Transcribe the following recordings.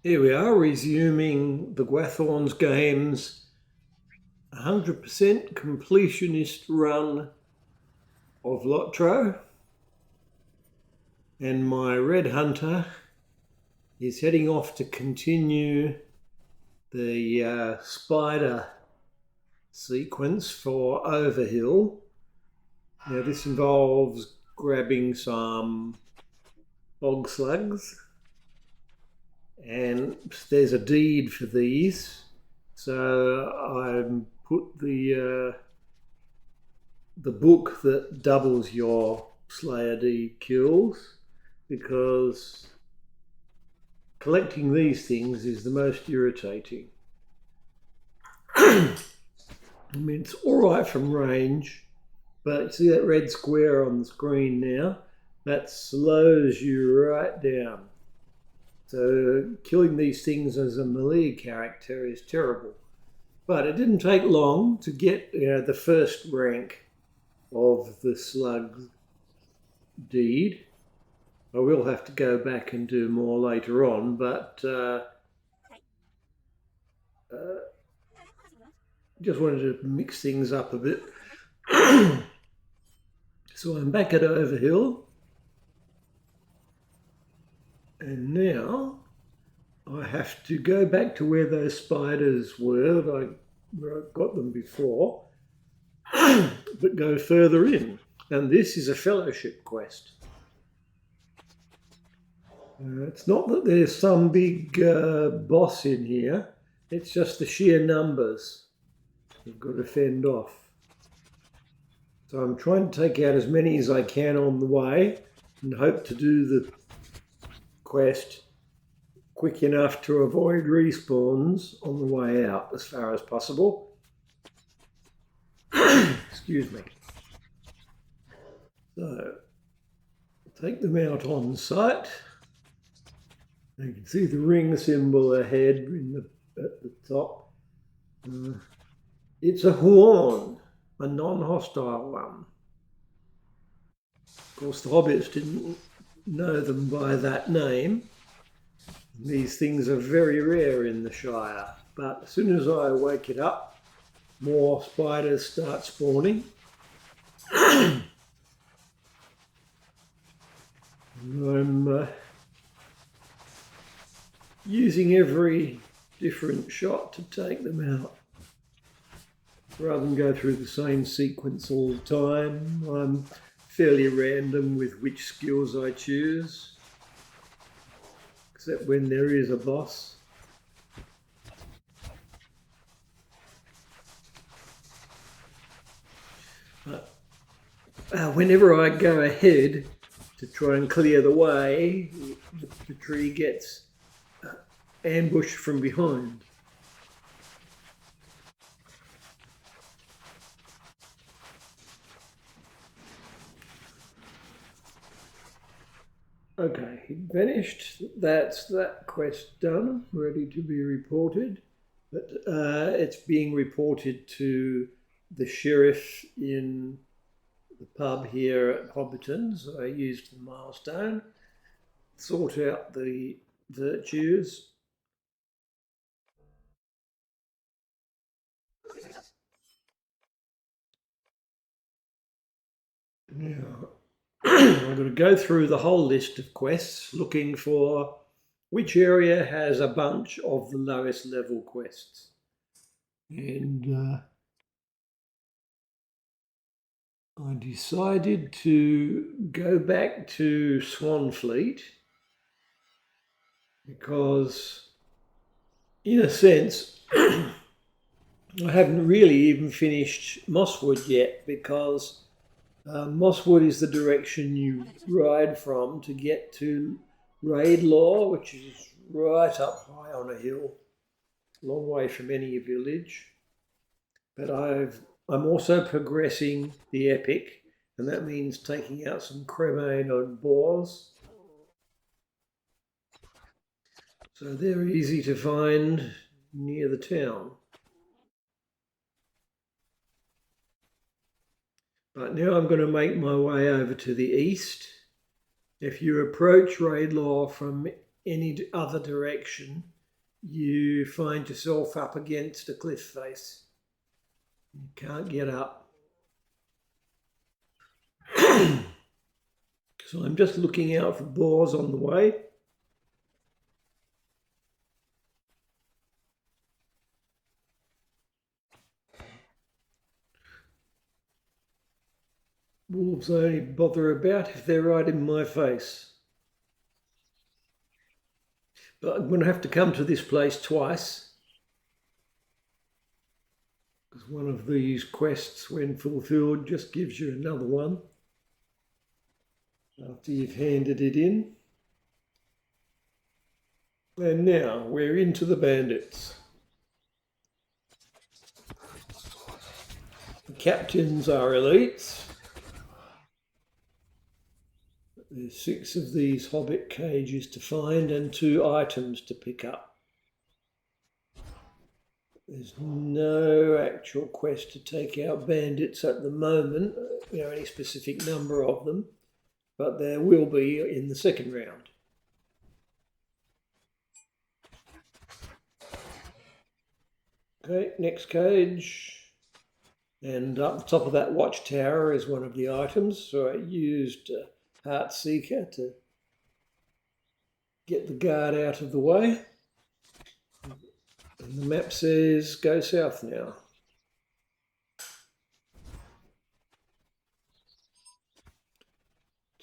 Here we are, resuming the Gwathorns games 100% completionist run of Lotro. And my red hunter is heading off to continue the spider sequence for Overhill. Now this involves grabbing some bog slugs, and there's a deed for these, so I put the book that doubles your Slayer deed kills, because collecting these things is the most irritating. I mean, it's all right from range, but see that red square on the screen now? That slows you right down. So killing these things as a melee character is terrible. But it didn't take long to get the first rank of the slug deed. I will have to go back and do more later on, but just wanted to mix things up a bit. So I'm back at Overhill, and now I have to go back to where those spiders were, where I got them before, but go further in. And this is a fellowship quest. It's not that there's some big boss in here, it's just the sheer numbers you've got to fend off. So I'm trying to take out as many as I can on the way and hope to do the quest quick enough to avoid respawns on the way out as far as possible. Excuse me. So take them out on sight. You can see the ring symbol ahead at the top. It's a horn, a non-hostile one. Of course, the hobbits didn't know them by that name. These things are very rare in the Shire, but as soon as I wake it up, more spiders start spawning. I'm using every different shot to take them out. Rather than go through the same sequence all the time, I'm fairly random with which skills I choose, except when there is a boss. Whenever I go ahead to try and clear the way, the tree gets ambushed from behind. Okay, it vanished. That's that quest done, ready to be reported. But it's being reported to the sheriff in the pub here at Hobbiton's. I used the milestone, sort out the virtues. Now, I'm going to go through the whole list of quests, looking for which area has a bunch of the lowest level quests. And I decided to go back to Swanfleet because, in a sense, I haven't really even finished Mosswood yet, because Mosswood is the direction you ride from to get to Raidlaw, which is right up high on a hill, a long way from any village. But I'm also progressing the epic, and that means taking out some cremain on boars. So they're easy to find near the town. But now I'm going to make my way over to the east. If you approach Raidlaw from any other direction, you find yourself up against a cliff face. You can't get up. So I'm just looking out for boars on the way. Wolves only bother about if they're right in my face. But I'm going to have to come to this place twice, because one of these quests, when fulfilled, just gives you another one after you've handed it in. And now we're into the bandits. The captains are elites. There's 6 of these hobbit cages to find and 2 items to pick up. There's no actual quest to take out bandits at the moment, any specific number of them, but there will be in the second round. Okay, next cage. And up the top of that watchtower is one of the items. So I used Heartseeker to get the guard out of the way. And the map says go south now.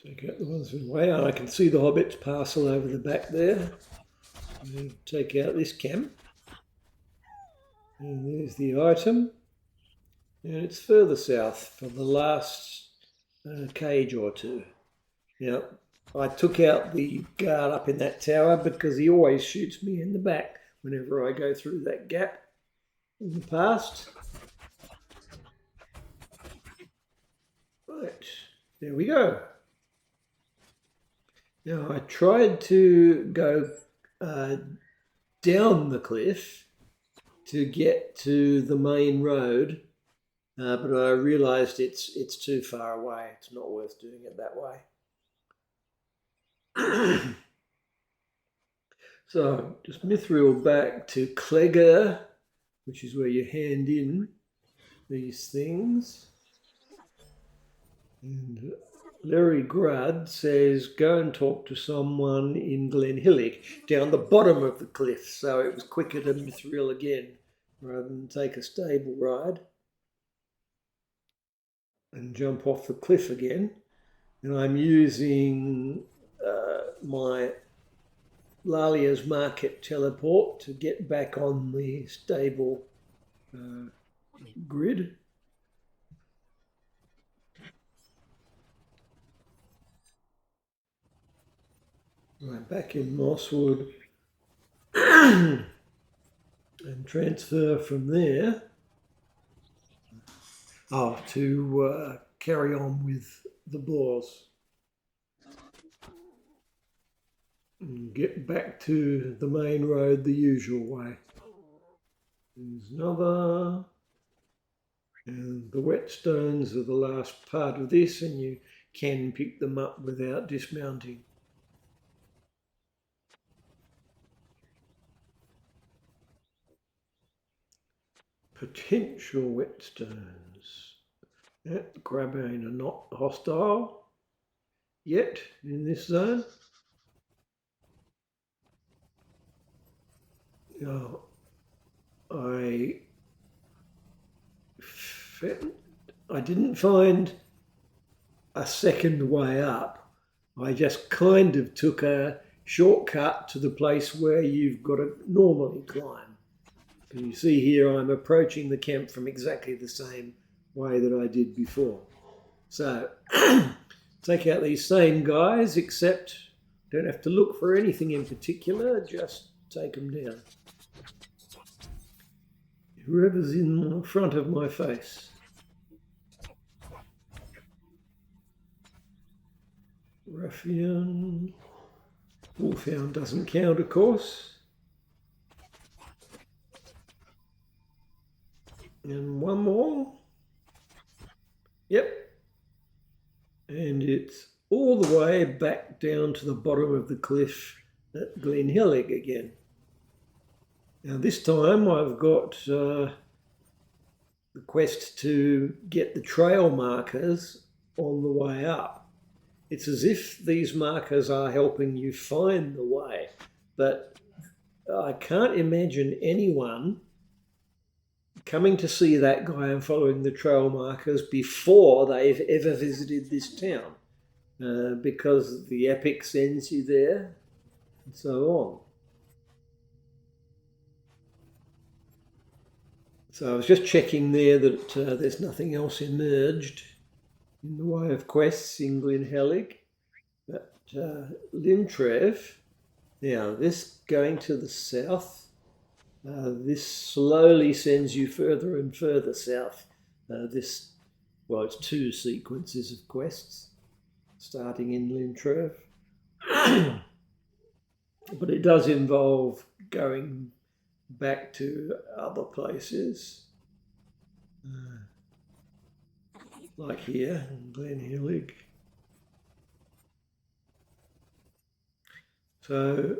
Take out the ones in the way. And I can see the hobbits parcel over the back there. Take out this camp. And there's the item. And it's further south for the last cage or 2. Now, I took out the guard up in that tower because he always shoots me in the back whenever I go through that gap in the past. Right, there we go. Now, I tried to go down the cliff to get to the main road, but I realised it's too far away. It's not worth doing it that way. So just mithril back to Clegger, which is where you hand in these things. And Larry Grudd says, go and talk to someone in Glenhillock down the bottom of the cliff. So it was quicker to mithril again rather than take a stable ride and jump off the cliff again. And I'm using my Lalia's Market teleport to get back on the stable grid. Right, back in Mosswood and transfer from there to carry on with the boars. And get back to the main road the usual way. There's another. And the whetstones are the last part of this, and you can pick them up without dismounting. Potential whetstones. Grabbane are not hostile yet in this zone. Now, I didn't find a second way up. I just kind of took a shortcut to the place where you've got to normally climb. And you see here I'm approaching the camp from exactly the same way that I did before. So take out these same guys, except don't have to look for anything in particular, just take them down. Whoever's in front of my face. Ruffian. Wolfhound doesn't count, of course. And one more. Yep. And it's all the way back down to the bottom of the cliff at Glenhillig again. Now this time I've got the quest to get the trail markers on the way up. It's as if these markers are helping you find the way, but I can't imagine anyone coming to see that guy and following the trail markers before they've ever visited this town, because the epic sends you there and so on. So I was just checking there that there's nothing else emerged in the way of quests in Glenhillig. But Lintrev, now this going to the south, this slowly sends you further and further south. It's 2 sequences of quests starting in Lintrev. But it does involve going back to other places, like here in Glenhillig. So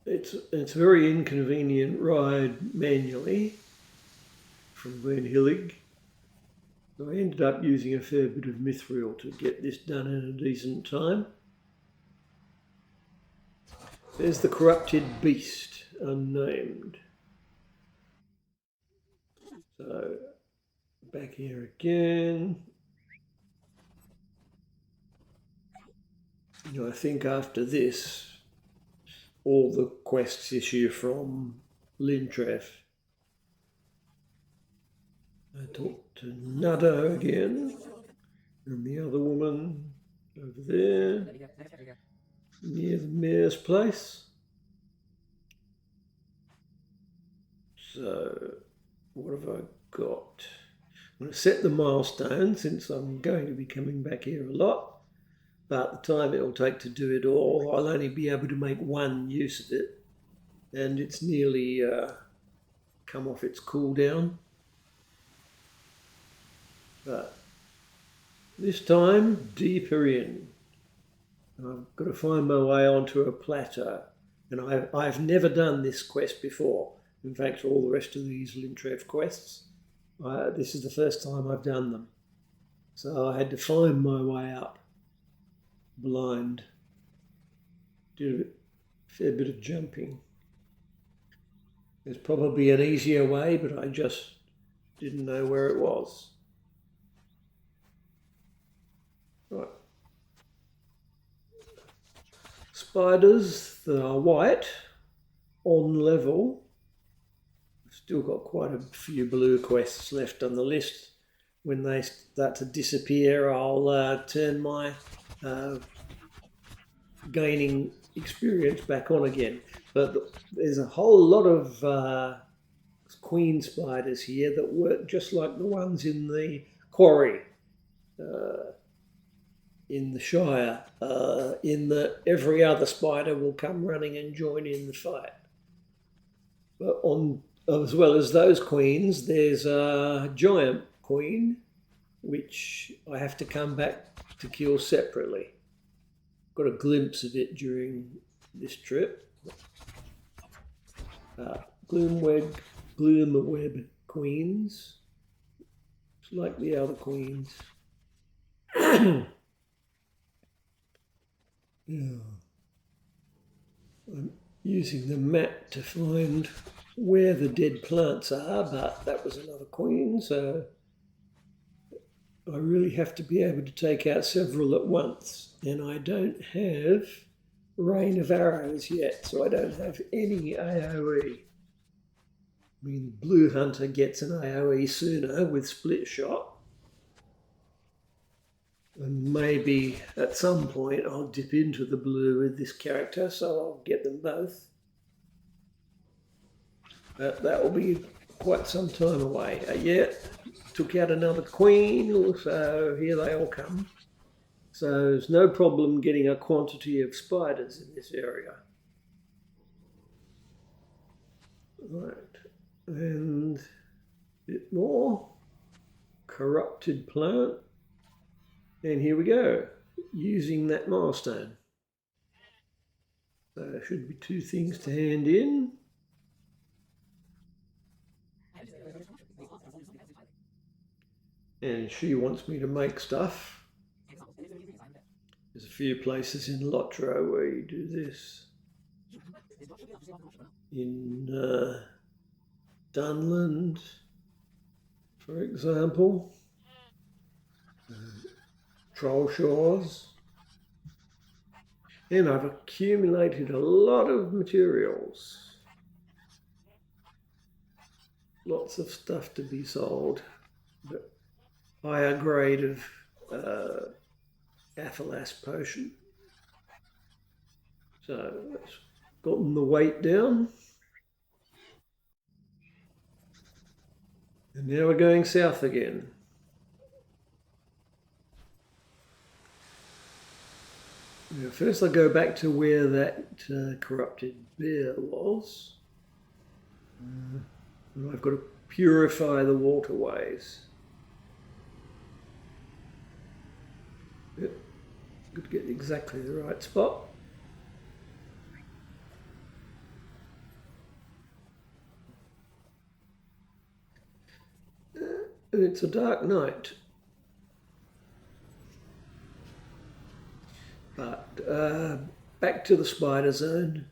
it's a very inconvenient ride manually from Glenhillig. So I ended up using a fair bit of mithril to get this done in a decent time. There's the corrupted beast, unnamed. So back here again. I think after this, all the quests issue from Lintrev. I talked to Nuddo again, and the other woman over there, near the mayor's place. So, what have I got? I'm going to set the milestone since I'm going to be coming back here a lot. But the time it will take to do it all, I'll only be able to make one use of it. And it's nearly come off its cooldown. But this time, deeper in. I've got to find my way onto a plateau. And I've never done this quest before. In fact, all the rest of these Lintrev quests, this is the first time I've done them. So I had to find my way up. Blind. Did a fair bit of jumping. There's probably an easier way, but I just didn't know where it was. Right. Spiders that are white, on level. Still got quite a few blue quests left on the list. When they start to disappear, I'll turn my gaining experience back on again. But there's a whole lot of queen spiders here that work just like the ones in the quarry in the Shire, in that every other spider will come running and join in the fight. But as well as those queens, there's a giant queen, which I have to come back to kill separately. Got a glimpse of it during this trip. Gloomweb queens. It's like the other queens. Yeah. I'm using the map to find where the dead plants are, but that was another queen, so I really have to be able to take out several at once, and I don't have rain of arrows yet, so I don't have any AoE. I mean, Blue Hunter gets an AoE sooner with split shot, and maybe at some point I'll dip into the blue with this character, so I'll get them both. But that will be quite some time away. Took out another queen, so here they all come. So there's no problem getting a quantity of spiders in this area. Right, and a bit more. Corrupted plant. And here we go, using that milestone. So there should be 2 things to hand in. And she wants me to make stuff. There's a few places in Lotro where you do this. In Dunland, for example. Troll Shores. And I've accumulated a lot of materials. Lots of stuff to be sold. But higher grade of Aphelas potion. So that's gotten the weight down. And now we're going south again. Now first I go back to where that corrupted bear was. And I've got to purify the waterways. Yep. Good to get exactly the right spot. And it's a dark night. But back to the spider zone.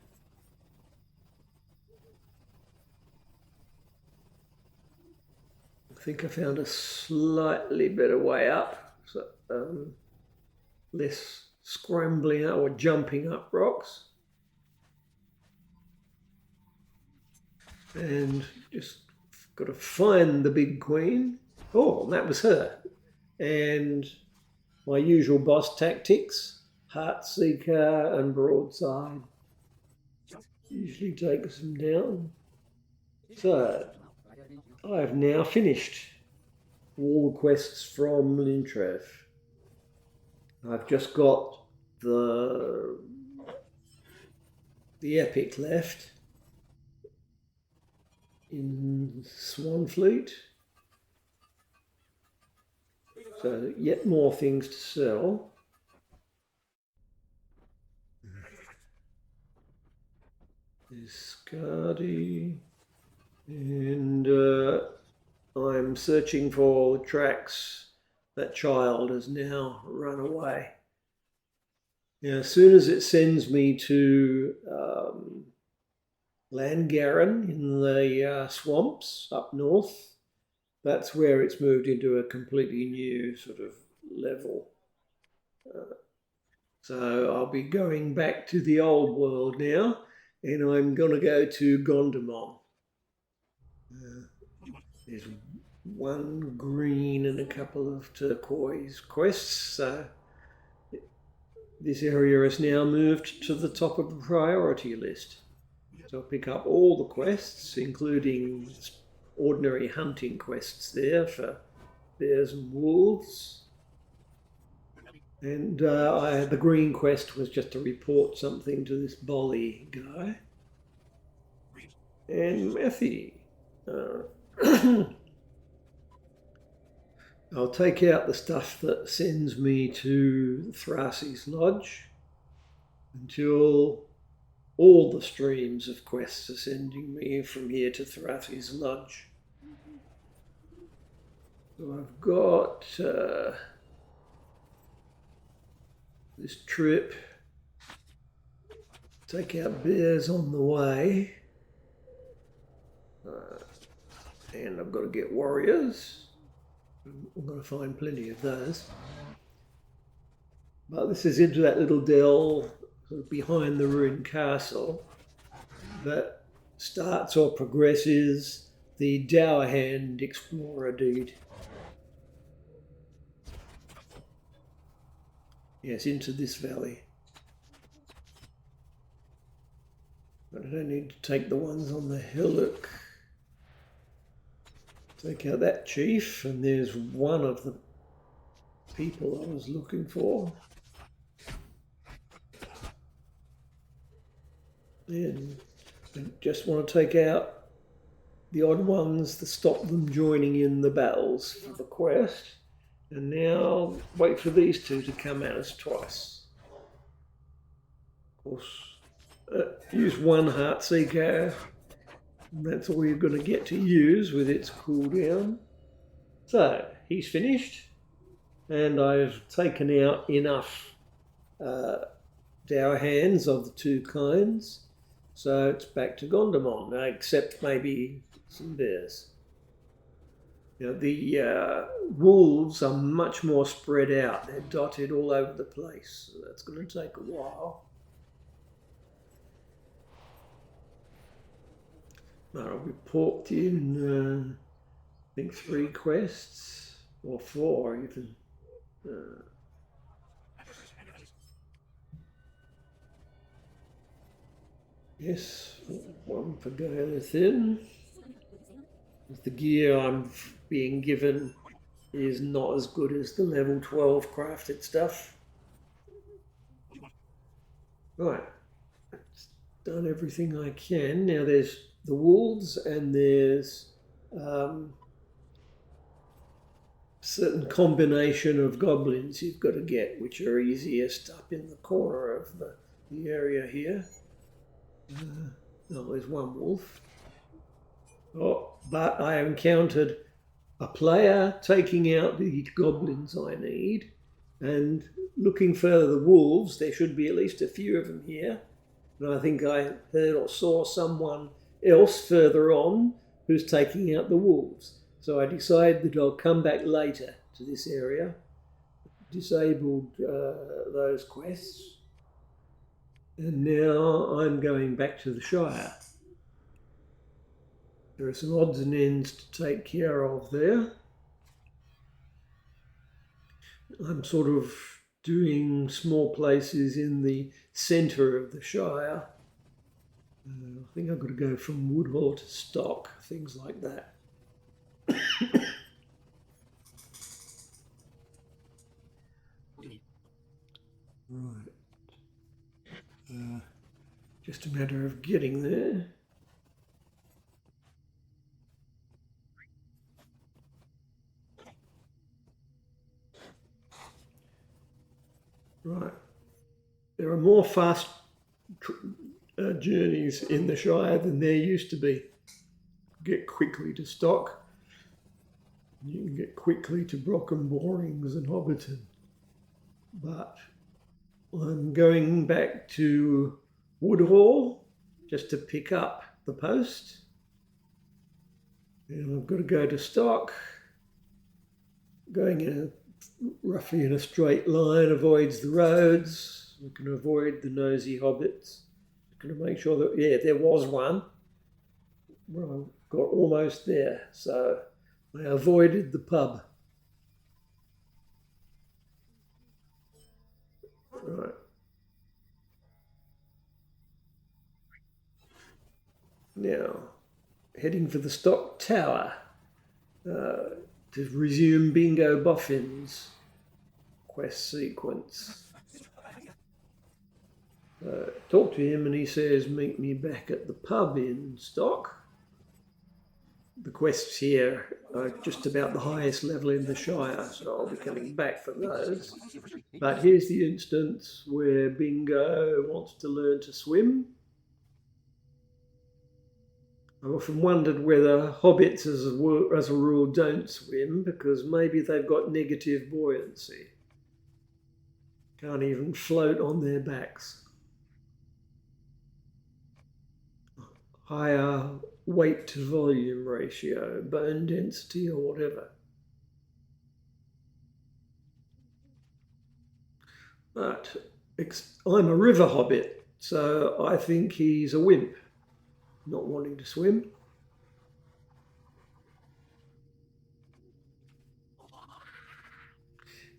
I think I found a slightly better way up. So, less scrambling or jumping up rocks. And just got to find the big queen. Oh, that was her. And my usual boss tactics, Heartseeker and Broadside. Usually takes them down. So, I've now finished all the quests from Lintrev. I've just got the epic left in Swanfleet. So yet more things to sell. There's Scardy. And I'm searching for the tracks. That child has now run away. Now, as soon as it sends me to Langarin in the swamps up north, that's where it's moved into a completely new sort of level. So I'll be going back to the old world now, and I'm going to go to Gondamon. There's one green and a couple of turquoise quests. So this area has now moved to the top of the priority list. So I'll pick up all the quests, including ordinary hunting quests there for bears and wolves. And the green quest was just to report something to this Bolly guy. And Methy. I'll take out the stuff that sends me to Thrasi's Lodge until all the streams of quests are sending me from here to Thrasi's Lodge. So I've got this trip. Take out bears on the way. And I've got to get warriors. I'm going to find plenty of those. But this is into that little dell sort of behind the ruined castle that starts or progresses the Dower Hand Explorer deed. Yes, into this valley. But I don't need to take the ones on the hillock. Take out that chief, and there's one of the people I was looking for. And I just want to take out the odd ones to stop them joining in the battles for the quest. And now wait for these two to come at us twice. Of course, use one Heartseeker. And that's all you're going to get to use with its cooldown. So he's finished, and I've taken out enough dour hands of the two kinds. So it's back to Gondamon, except maybe some bears. The wolves are much more spread out. They're dotted all over the place. So that's going to take a while. I'll report in, I think, 3 quests, or 4 even. Yes, 1 for Gaelethin. The gear I'm being given is not as good as the level 12 crafted stuff. Right, done everything I can. Now there's the wolves and there's certain combination of goblins you've got to get, which are easiest up in the corner of the area here. There's one wolf. But I encountered a player taking out the goblins I need, and looking further the wolves, there should be at least a few of them here. And I think I heard or saw someone else further on who's taking out the wolves. So I decided that I'll come back later to this area, disabled those quests, and now I'm going back to the Shire. There are some odds and ends to take care of there. I'm sort of doing small places in the centre of the Shire. I think I've got to go from Woodhall to Stock, things like that. Right. Just a matter of getting there. Right. There are more fast journeys in the Shire than there used to be. Get quickly to Stock. You can get quickly to Brockham Borings and Hobbiton. But I'm going back to Woodhall just to pick up the post. And I've got to go to Stock. Going roughly in a straight line avoids the roads. We can avoid the nosy hobbits. Going to make sure that, there was one. Well, I got almost there, so I avoided the pub. Right. Now, heading for the Stock Tower to resume Bingo Boffin's quest sequence. Talk to him and he says, meet me back at the pub in Stock. The quests here are just about the highest level in the Shire, so I'll be coming back for those. But here's the instance where Bingo wants to learn to swim. I've often wondered whether hobbits as a rule don't swim because maybe they've got negative buoyancy. Can't even float on their backs. Higher weight to volume ratio, bone density or whatever. But I'm a River-hobbit, so I think he's a wimp, not wanting to swim.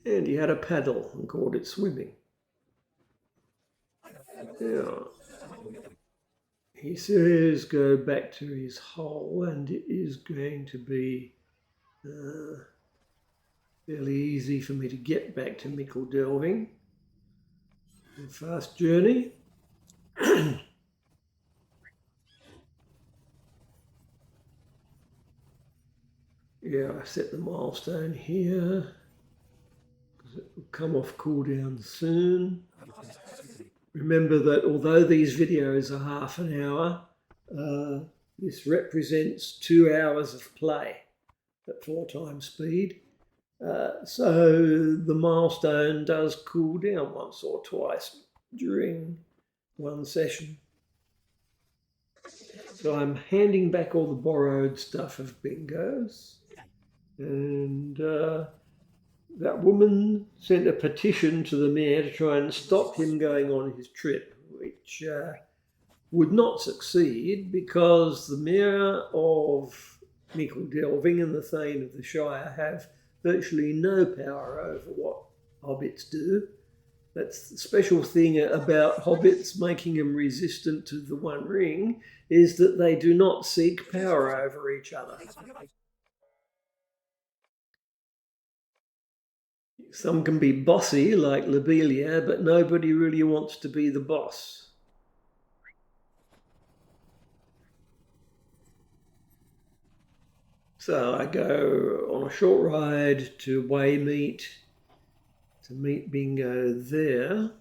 And he had a paddle and called it swimming. Yeah. He says go back to his hole, and it is going to be fairly easy for me to get back to Mickle Delving. A fast journey. Yeah, I set the milestone here because it will come off cooldown soon. Remember that although these videos are half an hour, this represents 2 hours of play at 4 times speed. So the milestone does cool down once or twice during one session. So I'm handing back all the borrowed stuff of Bingo's, and that woman sent a petition to the mayor to try and stop him going on his trip, which would not succeed because the mayor of Mickle Delving and the Thane of the Shire have virtually no power over what hobbits do. That's the special thing about hobbits making them resistant to the One Ring, is that they do not seek power over each other. Some can be bossy, like Lobelia, but nobody really wants to be the boss. So I go on a short ride to Waymeet to meet Bingo there.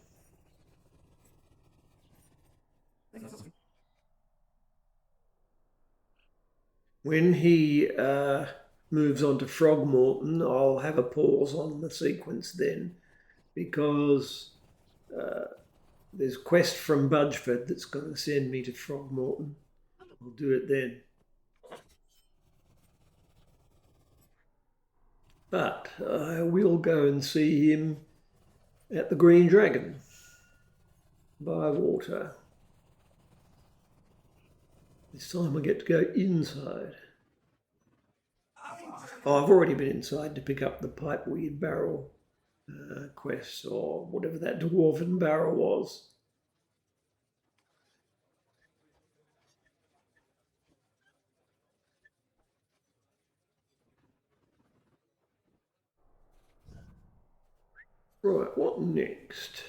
When he moves on to Frogmorton, I'll have a pause on the sequence then, because there's a quest from Budgeford that's going to send me to Frogmorton. I'll do it then. But I will go and see him at the Green Dragon by water. This time I get to go inside. Oh, I've already been inside to pick up the Pipeweed Barrel quest, or whatever that Dwarven Barrel was. Right, what next?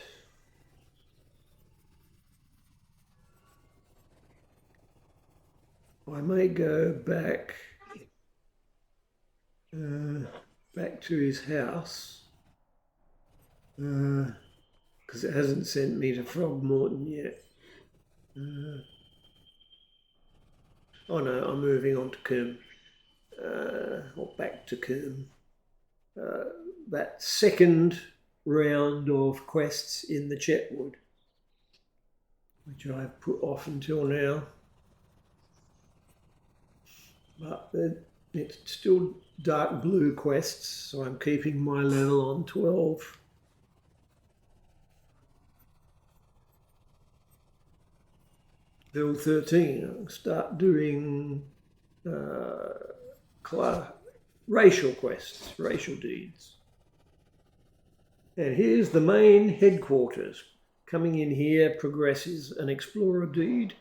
I may go back to his house, because it hasn't sent me to Frogmorton yet. Oh no, I'm moving on to Coombe, or back to Coombe. That second round of quests in the Chetwood, which I've put off until now. But it's still dark blue quests, so I'm keeping my level on 12. Level 13, I'll start doing racial quests, racial deeds. And here's the main headquarters. Coming in here progresses an explorer deed,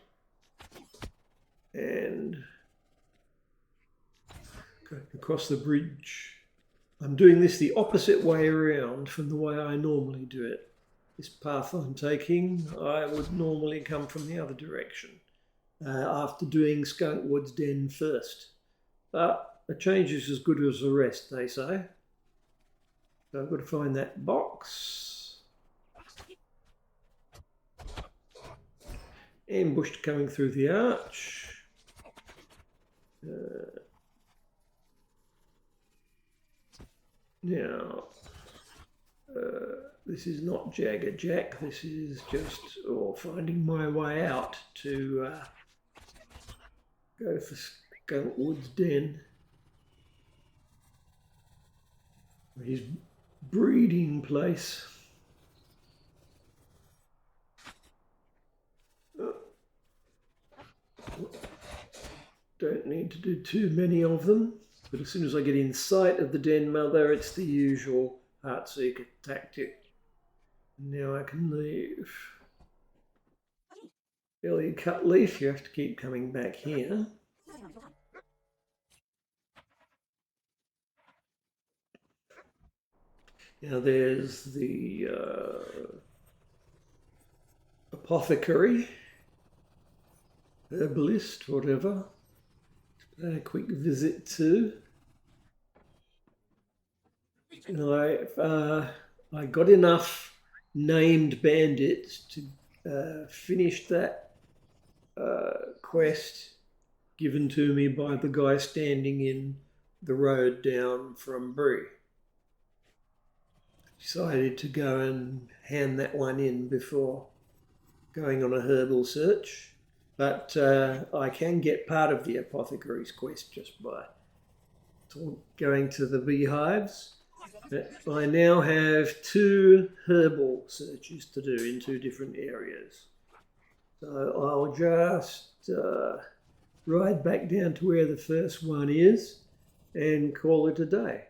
and going across the bridge. I'm doing this the opposite way around from the way I normally do it. This path I'm taking, I would normally come from the other direction after doing Skunkwood's Den first. But a change is as good as a rest, they say. So I've got to find that box. Ambushed coming through the arch. Now, this is not Jagger Jack. This is just finding my way out to go for Skunkwood's Den. His breeding place. Don't need to do too many of them, but as soon as I get in sight of the Den Mother, it's the usual Heartseeker tactic. Now I can leave. Belly cut leaf, you have to keep coming back here. Now there's the apothecary, herbalist, whatever. A quick visit to. I got enough named bandits to finished that quest given to me by the guy standing in the road down from Bree. Decided to go and hand that one in before going on a herbal search. But I can get part of the apothecary's quest just by going to the beehives. I now have 2 herbal searches to do in 2 different areas. So I'll just ride back down to where the first one is and call it a day.